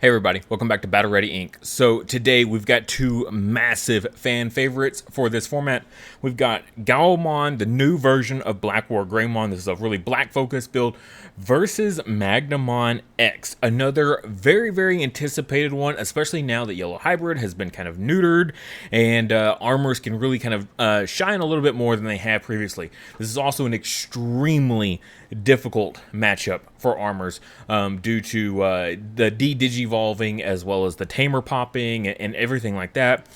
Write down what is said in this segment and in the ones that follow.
Hey everybody, welcome back to Battle Ready Inc. So today we've got two massive fan favorites for this format. We've got Gaiomon, the new version of Black War Greymon. This is a really black focused build versus Magnamon X, another very anticipated one, especially now that Yellow Hybrid has been kind of neutered and armors can really kind of shine a little bit more than they have previously. This is also an extremely difficult matchup for armors due to the digivolving as well as the tamer popping and everything like that.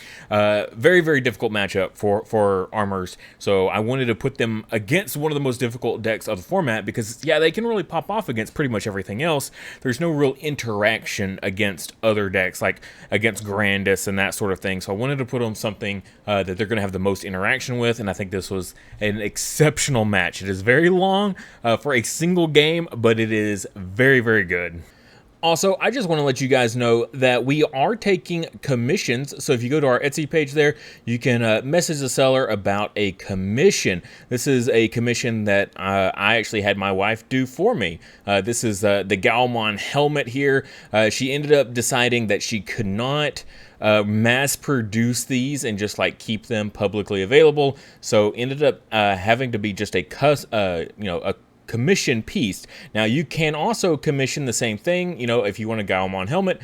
Very difficult matchup for armors. So I wanted to put them against one of the most difficult decks of the format because, yeah, they can really pop off against pretty much everything else. There's no real interaction against other decks, like against Grandis and that sort of thing. So I wanted to put them something that they're going to have the most interaction with, and I think this was an exceptional match. It is very long for a single game, but it is very good. Also, I just want to let you guys know that we are taking commissions. So if you go to our Etsy page there, you can message the seller about a commission. This is a commission that I actually had my wife do for me. This is the Gaiomon helmet here. She ended up deciding that she could not mass produce these and just like keep them publicly available. So ended up having to be just a commission piece. Now you can also commission the same thing, if you want a Gaiomon helmet,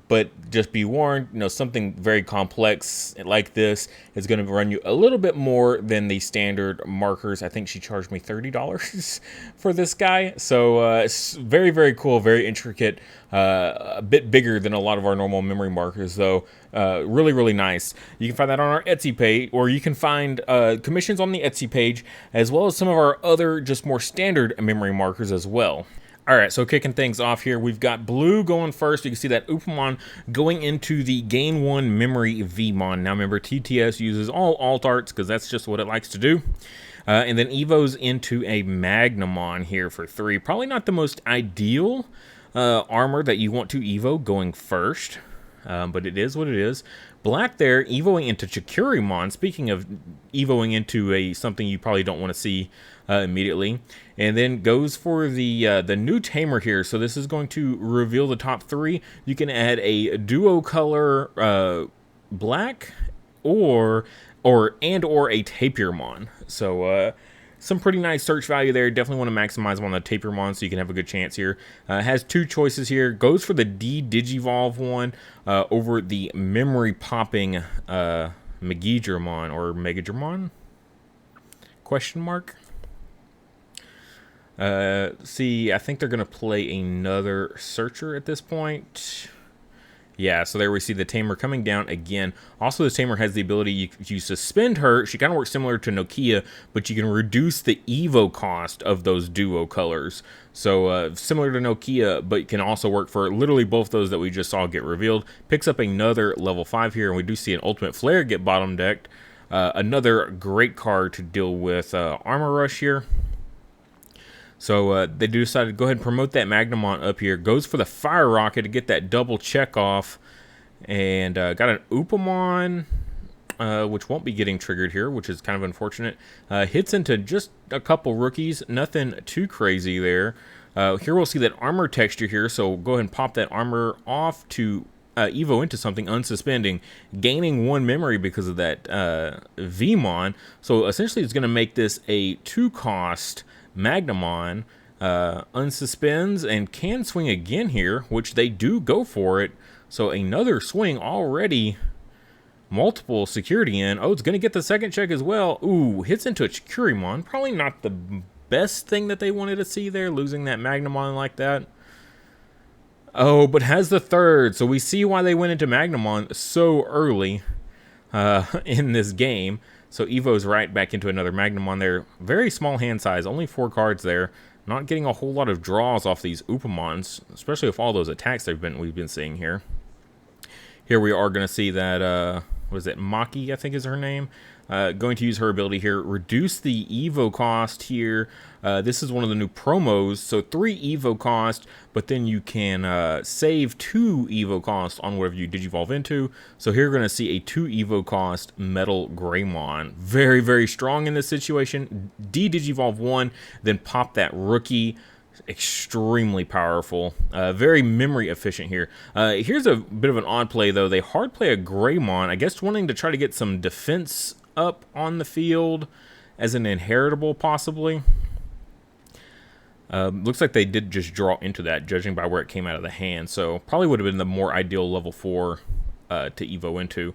but just be warned, something very complex like this is going to run you a little bit more than the standard markers. I think she charged me $30 for this guy. So it's very cool, very intricate, a bit bigger than a lot of our normal memory markers though. Really nice. You can find that on our Etsy page, or you can find commissions on the Etsy page, as well as some of our other just more standard memory markers as well. All right, so kicking things off here, we've got blue going first. You can see that Upamon going into the Gain 1 Memory Vmon. Now remember, TTS uses all alt arts because that's just what it likes to do. And then Evo's into a Magnamon here for 3. Probably not the most ideal armor that you want to Evo going first. But it is what it is. Black there, evoing into Chikurimon. Speaking of evoing into something you probably don't want to see immediately. And then goes for the new tamer here. So this is going to reveal the top 3. You can add a duo color black or a Tapirmon. So some pretty nice search value there. Definitely want to maximize them on the Tapirmon so you can have a good chance here. Has 2 choices here. Goes for the Digivolve one over the memory popping Megidramon or Megadramon? Question mark. See, I think they're going to play another searcher at this point. Yeah, so there we see the Tamer coming down again. Also, the Tamer has the ability, you suspend her. She kind of works similar to Nokia, but you can reduce the Evo cost of those duo colors. So similar to Nokia, but can also work for literally both those that we just saw get revealed. Picks up another level 5 here, and we do see an Ultimate Flare get bottom decked. Another great card to deal with Armor Rush here. So they decided to go ahead and promote that Magnamon up here. Goes for the Fire Rocket to get that double check off. And got an Upamon, which won't be getting triggered here, which is kind of unfortunate. Hits into just a couple rookies. Nothing too crazy there. Here we'll see that armor texture here. So go ahead and pop that armor off to Evo into something, unsuspending. Gaining 1 memory because of that Vmon. So essentially it's going to make this a 2-cost Magnamon, unsuspends and can swing again here, which they do go for it. So another swing already, multiple security in. Oh, it's going to get the second check as well. Ooh, hits into a Chikurimon. Probably not the best thing that they wanted to see there, losing that Magnamon like that. Oh, but has the third. So we see why they went into Magnamon so early in this game. So Evo's right back into another Magnamon there. Very small hand size, only 4 cards there. Not getting a whole lot of draws off these Upamons, especially with all those attacks we've been seeing here. Here we are going to see that, what is it, Maki, I think is her name. Going to use her ability here. Reduce the Evo cost here. This is one of the new promos. So 3 Evo cost, but then you can save 2 Evo cost on whatever you Digivolve into. So here we're going to see a 2 Evo cost Metal Greymon. Very strong in this situation. Digivolve 1, then pop that rookie Extremely powerful, very memory efficient here. Here's a bit of an odd play though. They hard play a Greymon, I guess wanting to try to get some defense up on the field as an inheritable possibly. Looks like they did just draw into that, judging by where it came out of the hand. So probably would have been the more ideal level 4 to evo into.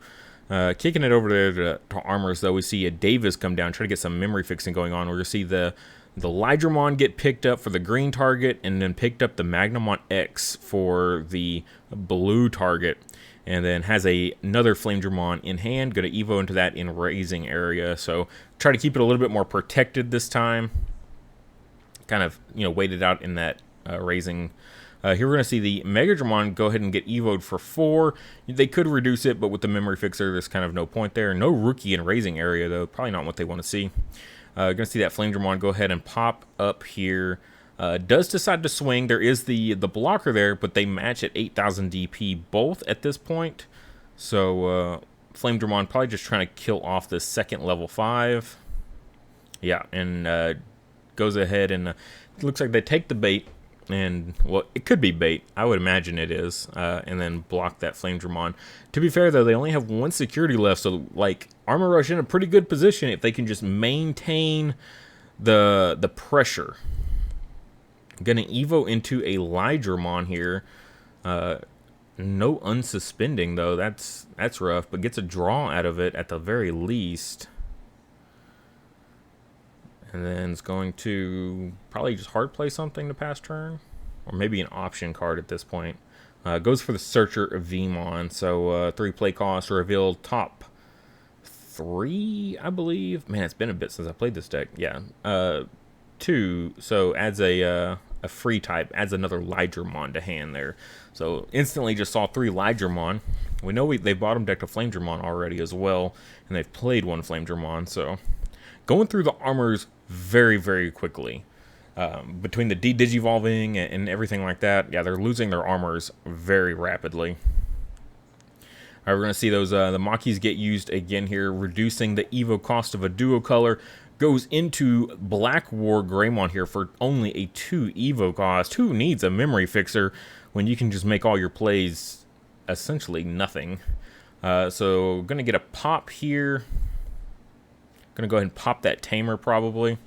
Kicking it over there to Armors though, we see a Davis come down, try to get some memory fixing going on. We're gonna see the Lydramon get picked up for the green target, and then picked up the Magnamon X for the blue target, and then has another Flame Dramon in hand. Going to evo into that in raising area, so try to keep it a little bit more protected this time. Kind of, waited out in that raising. Here we're going to see the Mega Dramon go ahead and get evoed for 4. They could reduce it, but with the memory fixer, there's kind of no point there. No rookie in raising area, though. Probably not what they want to see. Going to see that Flame Dramon go ahead and pop up here. Does decide to swing. There is the blocker there, but they match at 8,000 DP both at this point. So Flame Dramon probably just trying to kill off this second level 5. Yeah, and goes ahead and it looks like they take the bait. And, well, it could be bait. I would imagine it is. And then block that Flame Dramon. To be fair, though, they only have 1 security left. So, like, Armor Rush in a pretty good position if they can just maintain the pressure. Going to evo into a Lydramon here. No unsuspending, though. That's rough. But gets a draw out of it at the very least. And then it's going to probably just hard play something to pass turn. Or maybe an option card at this point. Goes for the Searcher of Vmon. So 3 play cost, reveal top 3, I believe. Man, it's been a bit since I played this deck. Yeah. 2, so adds a free type. Adds another Lydramon to hand there. So instantly just saw 3 Lydramon. We know they bottom decked a Flame Dramon already as well. And they've played 1 Flame Dramon, so... Going through the armors very, very quickly. Between the de-digivolving and everything like that, yeah, they're losing their armors very rapidly. We're going to see those the Makis get used again here, reducing the evo cost of a duo color. Goes into Black War Greymon here for only a 2 evo cost. Who needs a memory fixer when you can just make all your plays essentially nothing? So going to get a pop here. Gonna go ahead and pop that Tamer probably.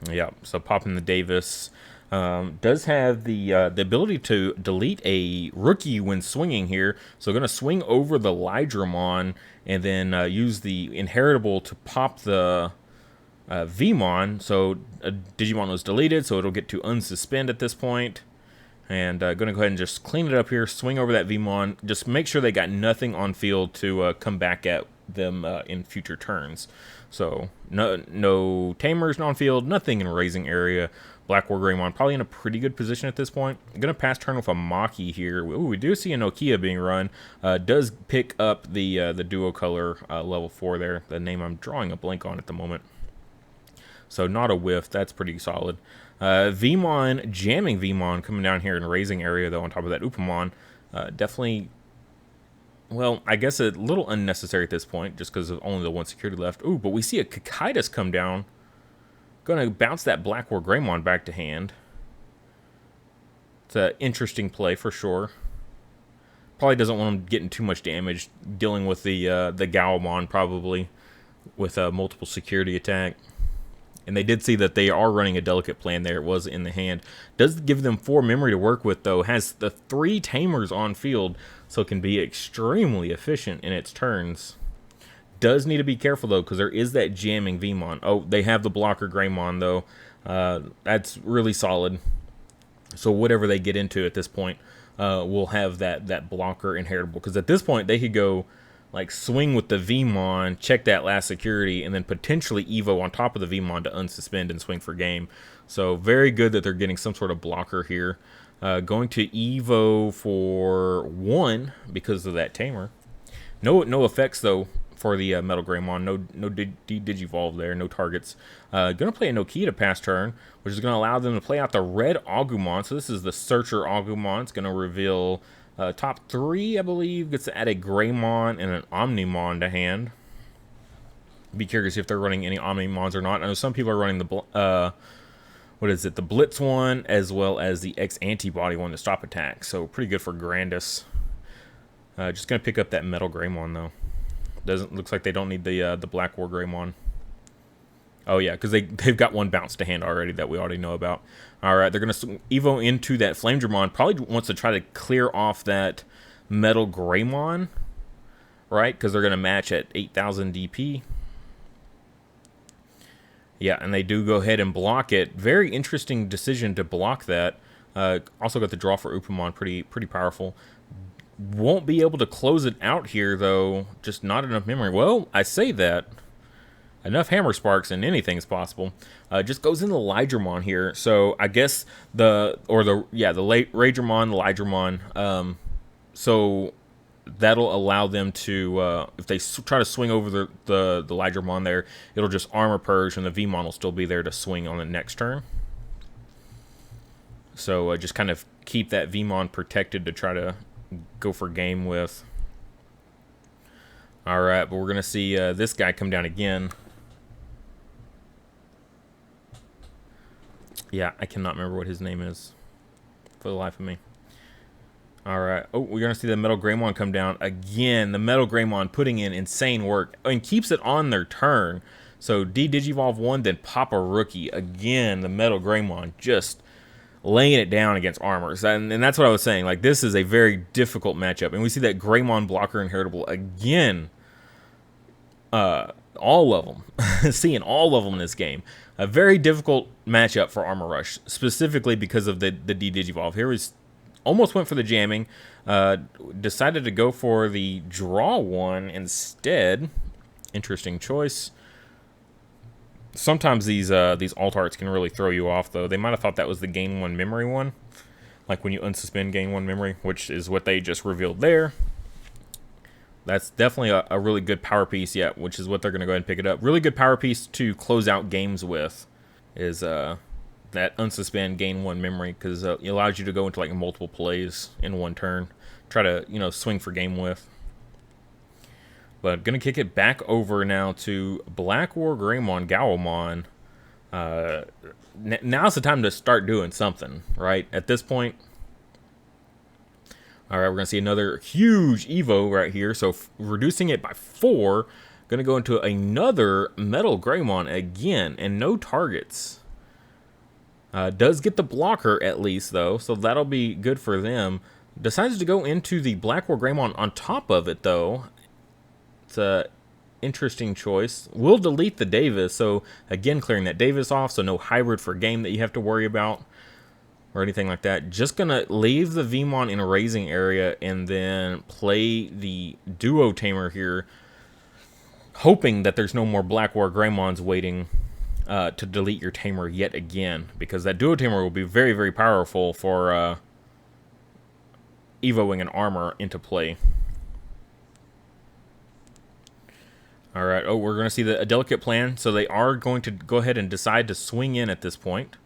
Yeah, so popping the Davis. Does have the ability to delete a rookie when swinging here. So gonna swing over the Lydramon and then use the inheritable to pop the Vmon. So Digimon was deleted, so it'll get to unsuspend at this point. And gonna go ahead and just clean it up here. Swing over that Vmon. Just make sure they got nothing on field to come back at them in future turns. So no Tamers on field, nothing in raising area. Black War Greymon probably in a pretty good position at this point. I'm gonna pass turn with a Maki here. Ooh, we do see a Nokia being run. Does pick up the duo color level 4 there. The name I'm drawing a blank on at the moment. So not a whiff. That's pretty solid. Vmon, jamming Vmon coming down here in raising area though on top of that Upamon. Definitely. Well, I guess a little unnecessary at this point, just because of only the 1 security left. Ooh, but we see a Kakaitis come down. Gonna bounce that Black War Greymon back to hand. It's an interesting play for sure. Probably doesn't want him getting too much damage, dealing with the Gaiomon probably, with a multiple security attack. And they did see that they are running a delicate plan there. It was in the hand. Does give them 4 memory to work with, though. Has the 3 Tamers on field, so it can be extremely efficient in its turns. Does need to be careful, though, because there is that jamming Vmon. Oh, they have the blocker Greymon, though. That's really solid. So whatever they get into at this point will have that blocker inheritable. Because at this point, they could go... like swing with the Vmon, check that last security, and then potentially evo on top of the Vmon to unsuspend and swing for game. So very good that they're getting some sort of blocker here. Going to evo for 1 because of that Tamer. No effects though for the Metal Greymon. No Digivolve there. No targets. Gonna play a Nokia to pass turn, which is gonna allow them to play out the red Agumon. So this is the Searcher Agumon. It's gonna reveal. Top 3, I believe, gets to add a Greymon and an Omnimon to hand. Be curious if they're running any Omnimons or not. I know some people are running the what is it? The Blitz one, as well as the X Antibody one to stop attack. So pretty good for Grandis. Just gonna pick up that Metal Greymon though. Looks like they don't need the Black War Greymon. Oh yeah, because they've got one bounce to hand already that we already know about. All right, they're gonna Evo into that Flame Dramon. Probably wants to try to clear off that Metal Greymon, right? Because they're gonna match at 8,000 DP. Yeah, and they do go ahead and block it. Very interesting decision to block that. Also got the draw for Upamon, pretty powerful. Won't be able to close it out here, though. Just not enough memory. Well, I say that. Enough Hammer Sparks and anything's possible. Just goes into Lydramon here. So I guess the late Raydramon, the Lydramon. So that'll allow them to, if they try to swing over the Lydramon there, it'll just Armor Purge, and the Vmon will still be there to swing on the next turn. So just kind of keep that Vmon protected to try to go for game with. Alright, but we're going to see this guy come down again. Yeah, I cannot remember what his name is for the life of me. Alright. Oh, we're going to see the Metal Greymon come down again. The Metal Greymon putting in insane work and keeps it on their turn. So Digivolve 1, then pop a Rookie. Again, the Metal Greymon just laying it down against Armors. And that's what I was saying. Like, this is a very difficult matchup. And we see that Greymon blocker inheritable again. All of them. Seeing all of them in this game. A very difficult matchup for Armor Rush. Specifically because of the Digivolve. Here is almost went for the jamming. Decided to go for the draw one instead. Interesting choice. Sometimes these alt arts can really throw you off, though. They might have thought that was the gain 1 memory one. Like when you unsuspend gain 1 memory, which is what they just revealed there. That's definitely a really good power piece, yeah, which is what they're going to go ahead and pick it up. Really good power piece to close out games with is that unsuspend gain 1 memory, because it allows you to go into like multiple plays in one turn. Try to, swing for game with. But I'm going to kick it back over now to Black War Greymon, Gaiomon. Now's the time to start doing something, right? At this point. Alright, we're going to see another huge Evo right here. So reducing it by 4. Going to go into another Metal Greymon again. And no targets. Does get the blocker at least, though. So that'll be good for them. Decides to go into the Black War Greymon on top of it, though. It's a interesting choice. We'll delete the Davis, so again clearing that Davis off, so no hybrid for game that you have to worry about or anything like that. Just gonna leave the Vmon in a raising area and then play the Duo Tamer here, hoping that there's no more Black War Greymons waiting to delete your Tamer yet again, because that Duo Tamer will be very, very powerful for Evoing an Armor into play. Alright, we're going to see a delicate plan. So they are going to go ahead and decide to swing in at this point.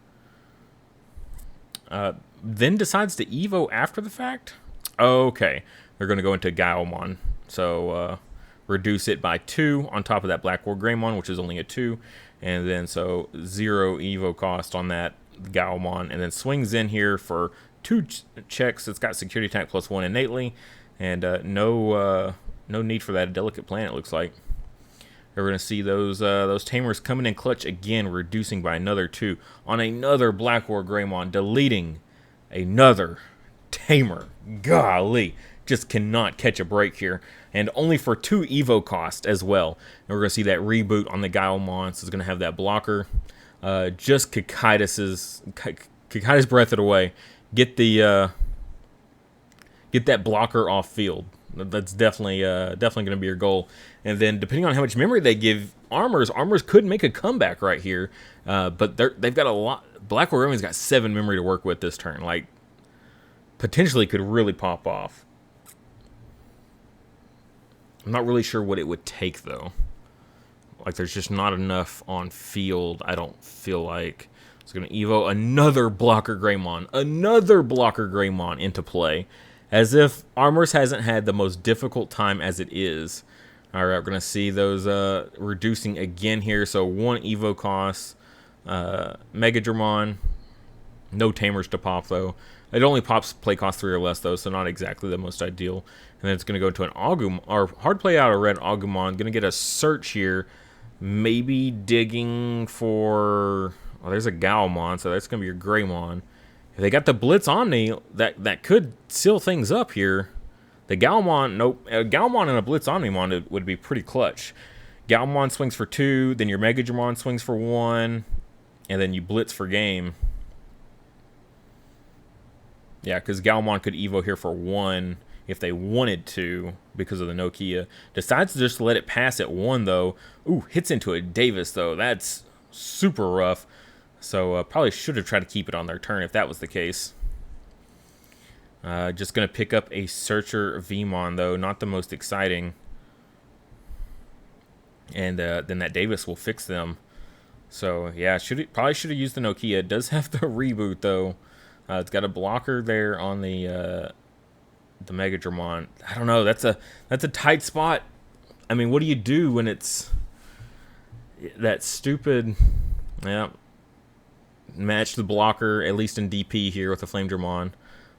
Then decides to Evo after the fact? Okay, they're going to go into Gaiomon. So reduce it by 2 on top of that Black War Greymon, which is only a 2. And then so 0 Evo cost on that Gaiomon. And then swings in here for 2 checks. It's got security attack plus 1 innately. And no need for that delicate plan, it looks like. We're going to see those Tamers coming in clutch again, reducing by another 2 on another Black War Greymon, deleting another Tamer. Golly, just cannot catch a break here. And only for 2 Evo cost as well. And we're going to see that reboot on the Gaiomon, so it's going to have that blocker. Just Kikaitis breath it away. Get that blocker off field. That's definitely going to be your goal. And then depending on how much memory they give Armors could make a comeback right here. But they've got a lot. Black War Greymon's got 7 memory to work with this turn. Like, potentially could really pop off. I'm not really sure what it would take, though. Like, there's just not enough on field, I don't feel like. It's going to Evo another Blocker Greymon. Another Blocker Greymon into play. As if Armors hasn't had the most difficult time as it is. Alright, we're going to see those reducing again here. So 1 Evo cost. Mega Dramon. No Tamers to pop, though. It only pops play cost 3 or less, though, so not exactly the most ideal. And then it's going to go to an Agumon, or hard play out a red Agumon. Going to get a search here. Maybe digging for... Oh, there's a Gaiomon, so that's going to be your Greymon. If they got the Blitz Omni, that could seal things up here. The Gaiomon, nope. A Gaiomon and a Blitz Omnimon would be pretty clutch. Gaiomon swings for 2, then your Mega Dramon swings for 1, and then you Blitz for game. Yeah, because Gaiomon could Evo here for 1 if they wanted to because of the Nokia. Decides to just let it pass at 1, though. Ooh, hits into a Davis, though. That's super rough. So probably should have tried to keep it on their turn if that was the case. Just going to pick up a Searcher Vmon, though. Not the most exciting. And then that Davis will fix them. So, yeah, probably should have used the Nokia. It does have the reboot, though. It's got a blocker there on the Mega Dramon. I don't know. That's a tight spot. I mean, what do you do when it's that stupid? Yeah, match the blocker at least in DP here with the Flame Dramon.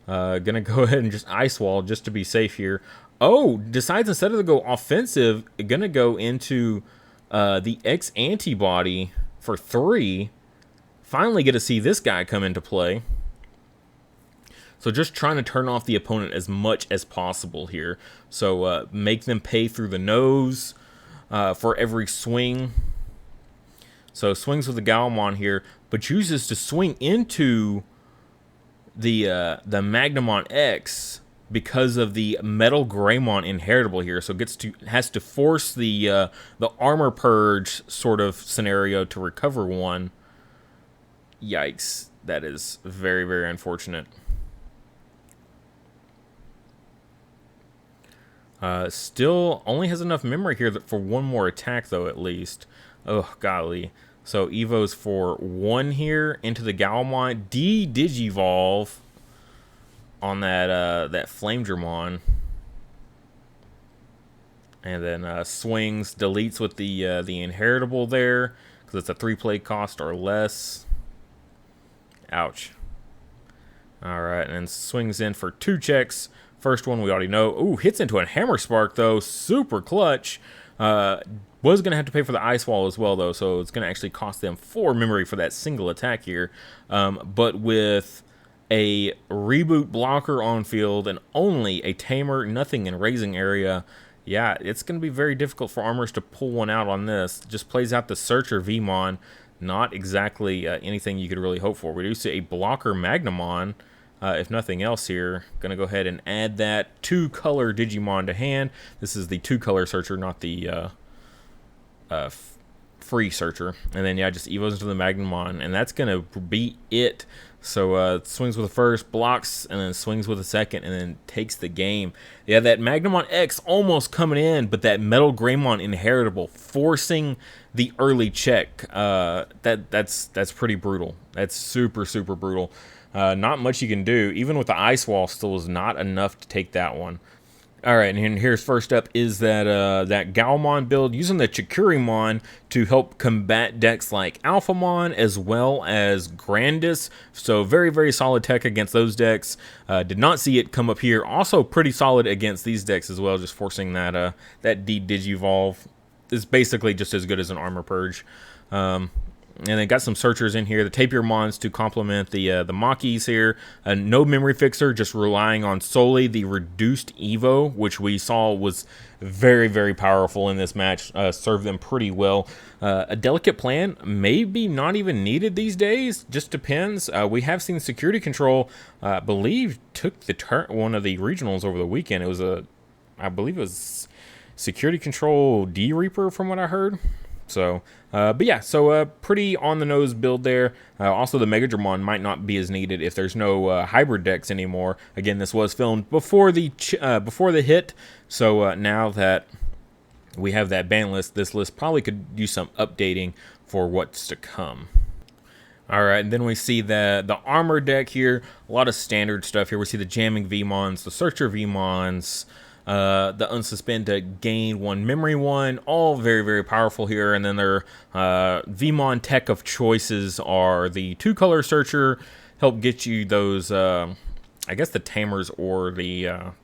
Gonna go ahead and just Ice Wall just to be safe here. Oh, decides instead of to go offensive, gonna go into the X antibody for 3. Finally get to see this guy come into play. So just trying to turn off the opponent as much as possible here. So make them pay through the nose for every swing. So swings with the Gaiomon here, but chooses to swing into the Magnamon X because of the Metal Greymon inheritable here. So has to force the Armor Purge sort of scenario to recover 1. Yikes. That is very, very unfortunate. Still only has enough memory here for 1 more attack, though, at least. Oh, golly. So Evo's for 1 here into the Gaiomon. Digivolve on that Flame Dramon. And then swings, deletes with the inheritable there, because it's a 3 play cost or less. Ouch. Alright, and then swings in for 2 checks. First one we already know. Ooh, hits into a Hammer Spark, though. Super clutch. Was going to have to pay for the Ice Wall as well, though, so it's going to actually cost them 4 memory for that single attack here. But with a reboot blocker on field and only a Tamer, nothing in raising area, yeah, it's going to be very difficult for Armors to pull one out on this. Just plays out the Searcher Vmon. Not exactly anything you could really hope for. Reduce to a blocker Magnamon. If nothing else here, going to go ahead and add that 2-color Digimon to hand. This is the 2-color searcher, not the free searcher. And then, yeah, just Evos into the Magnamon, and that's going to be it. So swings with the first, blocks, and then swings with the second, and then takes the game. Yeah, that Magnamon X almost coming in, but that Metal Greymon inheritable forcing the early check. That's pretty brutal. That's super, super brutal. Not much you can do. Even with the Ice Wall, still is not enough to take that one. All right, and here's first up is that Gaiomon build using the Chikurimon to help combat decks like Alphamon as well as Grandis. So very, very solid tech against those decks. Did not see it come up here. Also pretty solid against these decks as well, just forcing that Digivolve. Is basically just as good as an Armor Purge. And then got some searchers in here. The Tapirmons to complement the Makis here. No memory fixer, just relying on solely the reduced Evo, which we saw was very, very powerful in this match. Served them pretty well. A delicate plan, maybe not even needed these days. Just depends. We have seen Security Control, I believe, took the one of the regionals over the weekend. It was I believe it was Security Control D-Reaper from what I heard. So, but yeah, so pretty on-the-nose build there. Also, the Mega Dramon might not be as needed if there's no hybrid decks anymore. Again, this was filmed before the hit, so now that we have that ban list, this list probably could use some updating for what's to come. All right, and then we see the armor deck here. A lot of standard stuff here. We see the Jamming Vmons, the Searcher Vmons, the unsuspend to gain 1 memory 1, all very, very powerful here. And then their Vmon tech of choices are the 2-color searcher, help get you those, I guess the tamers or the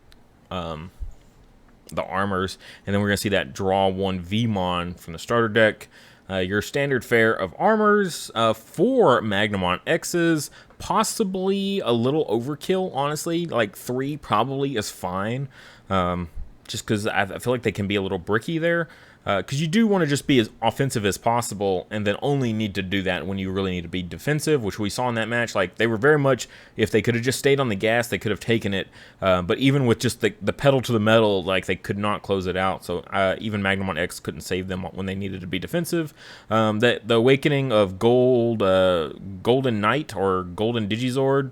armors. And then we're going to see that draw 1 Vmon from the starter deck. Your standard fare of armors, 4 Magnamon X's, possibly a little overkill, honestly. Like 3 probably is fine, just because I feel like they can be a little bricky there. Because you do want to just be as offensive as possible, and then only need to do that when you really need to be defensive, which we saw in that match. Like, they were very much, if they could have just stayed on the gas, they could have taken it. But even with just the pedal to the metal, like, they could not close it out. So even Magnamon X couldn't save them when they needed to be defensive. The awakening of Golden Knight or Golden Digizord.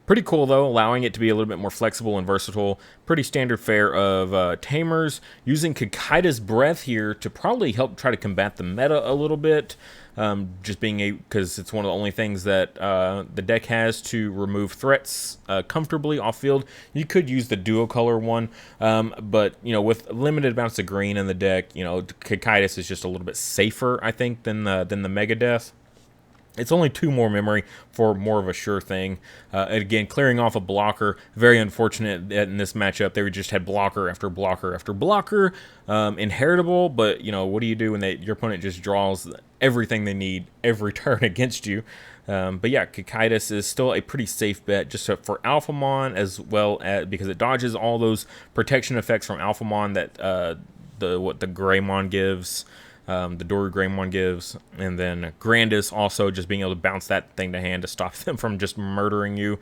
Pretty cool, though, allowing it to be a little bit more flexible and versatile. Pretty standard fare of tamers. Using Kakaida's Breath here to probably help try to combat the meta a little bit. Just being because it's one of the only things that the deck has to remove threats comfortably off field. You could use the duo color one, but with limited amounts of green in the deck, Kakaida's is just a little bit safer, I think, than the Megadeth. It's only 2 more memory for more of a sure thing. Again, clearing off a blocker. Very unfortunate that in this matchup they just had blocker after blocker after blocker. Inheritable, but what do you do when your opponent just draws everything they need every turn against you? But yeah, Kakaida's is still a pretty safe bet just for Alphamon, as well as because it dodges all those protection effects from Alphamon that what the Greymon gives. The Doru Greymon gives, and then Grandis also just being able to bounce that thing to hand to stop them from just murdering you.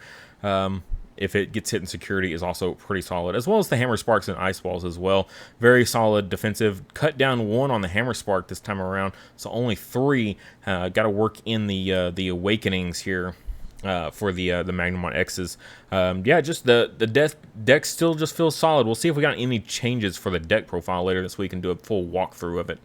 If it gets hit in security is also pretty solid, as well as the Hammer Sparks and Ice Balls as well. Very solid defensive. Cut down 1 on the Hammer Spark this time around, so only 3. Got to work in the Awakenings here. For the Magnamon X's. Yeah, just the deck still just feels solid. We'll see if we got any changes for the deck profile later this week and do a full walkthrough of it.